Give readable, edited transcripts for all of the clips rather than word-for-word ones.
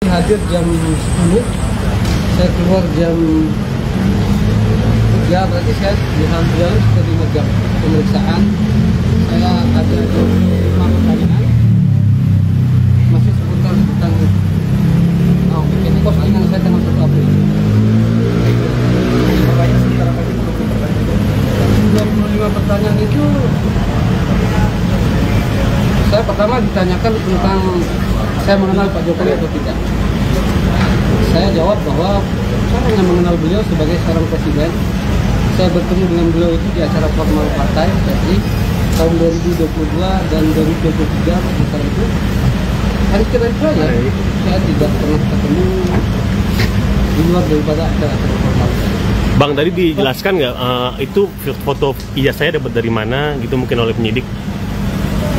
Hadir jam 10, saya keluar jam 3, berarti saya di jalan sudah 5 jam pemeriksaan. Saya ada 5 pertanyaan, masih seputar tentang ini postingan saya tanggal 1 April. 25 pertanyaan itu saya pertama ditanyakan tentang saya mengenal Pak Jokowi atau tidak. Saya jawab bahwa saya hanya mengenal beliau sebagai seorang presiden. Saya bertemu dengan beliau itu di acara formal partai jadi tahun 2022 dan 2023 sekitar itu. Hari kira-kira ya, saya tidak pernah ketemu di luar daripada acara formal. Bang, tadi dijelaskan nggak itu foto ijazah saya dapat dari mana gitu mungkin oleh penyidik?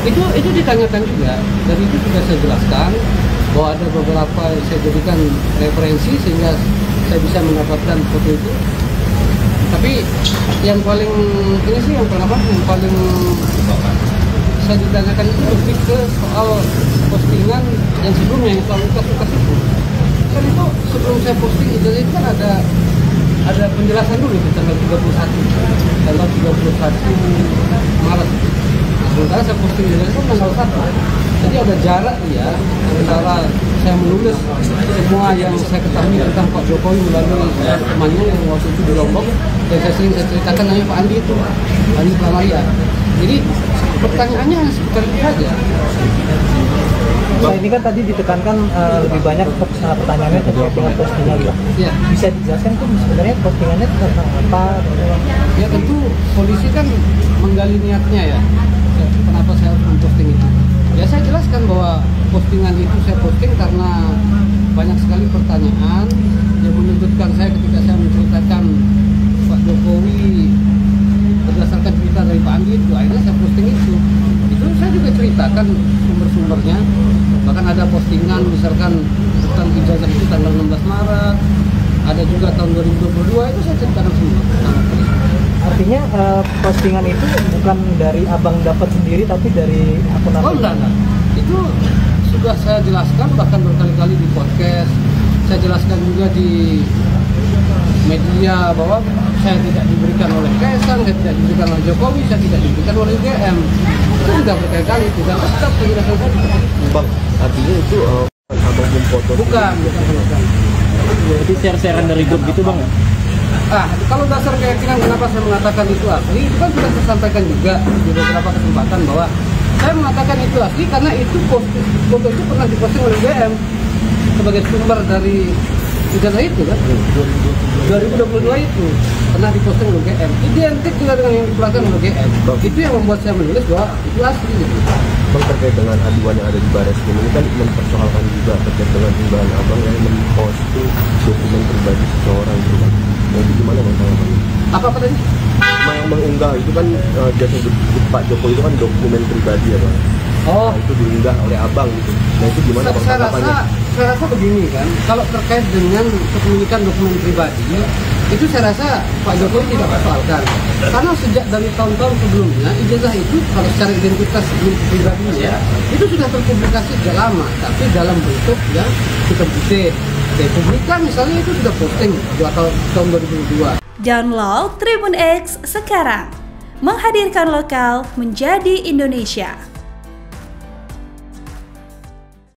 Itu ditanyakan juga, dan itu sudah saya jelaskan bahwa ada beberapa yang saya jadikan referensi sehingga saya bisa mendapatkan foto itu. Tapi yang paling ini sih yang paling saya ditanyakan itu lebih ke soal postingan yang sebelumnya yang selalu kasus itu. Kan itu sebelum saya posting ijazah itu kan ada penjelasan dulu di tanggal 31 Maret. Sementara saya posting itu tanggal 1. Jadi ada jarak ya antara saya menulis semua yang saya ketahui tentang Pak Jokowi melalui temannya yang waktu itu di Lombok, dan saya sering ceritakan namanya Pak Andi itu, Andi Pramaria. Jadi pertanyaannya hanya seputar itu saja. Nah, ini kan tadi ditekankan lebih banyak pertanyaannya terkait dengan postingan. Ya. Bisa dijelaskan tuh sebenarnya postingannya tentang apa? Ya tentu polisi kan menggali niatnya ya. Kenapa saya harus memposting itu? Ya saya jelaskan bahwa postingan itu saya posting karena banyak sekali pertanyaan yang menuntutkan saya ketika saya menceritakan Pak Jokowi berdasarkan cerita dari Pak Andi itu, akhirnya saya posting itu. Itu saya juga ceritakan sumber-sumbernya. Bahkan ada postingan misalkan tentang ijazah itu tanggal 16 Maret, ada juga tahun 2022, itu saya ceritakan semua. Artinya postingan itu bukan dari abang dapat sendiri tapi dari akun abang? Oh enggak. Itu sudah saya jelaskan bahkan berkali-kali di podcast. Saya jelaskan juga di media bahwa saya tidak diberikan oleh Kaisang, saya tidak diberikan oleh Jokowi, saya tidak diberikan oleh UGM. Itu sudah berkali-kali, tidak tetap penjelasan saya. Bang, artinya itu abang memfoto? Bukan. Jadi share-sharean dari grup gitu bang? Kalau dasar keyakinan kenapa saya mengatakan itu asli, itu kan sudah saya sampaikan juga di beberapa kesempatan bahwa saya mengatakan itu asli karena itu foto itu pernah diposting oleh UGM sebagai sumber dari ijazah itu kan. 2022 itu pernah diposting oleh UGM, identik juga dengan yang dikeluarkan oleh UGM. Itu yang membuat saya menulis bahwa itu asli gitu. Bang, terkait dengan aduan yang ada di Barreskrim ini kan mempersoalkan juga terkait dengan unggahan abang yang memposting dokumen pribadi seseorang gitu kan. Nah, itu gimana bang tanggapannya? Apa tadi? Yang mengunggah itu kan jasa Pak Jokowi itu kan dokumen pribadi ya bang. Oh, nah, itu diunggah oleh abang gitu. Nah itu gimana bang tanggapannya? Saya rasa begini kan, kalau terkait dengan kepemilikan dokumen pribadi, itu saya rasa Pak Jokowi tidak persoalkan. Karena sejak dari tahun-tahun sebelumnya, ijazah itu kalau secara identitas pribadinya, itu sudah terpublikasi sejak lama, tapi dalam bentuk yang hitam putih. Republika misalnya itu sudah posting tahun 2002. Download Tribun X sekarang, menghadirkan lokal menjadi Indonesia.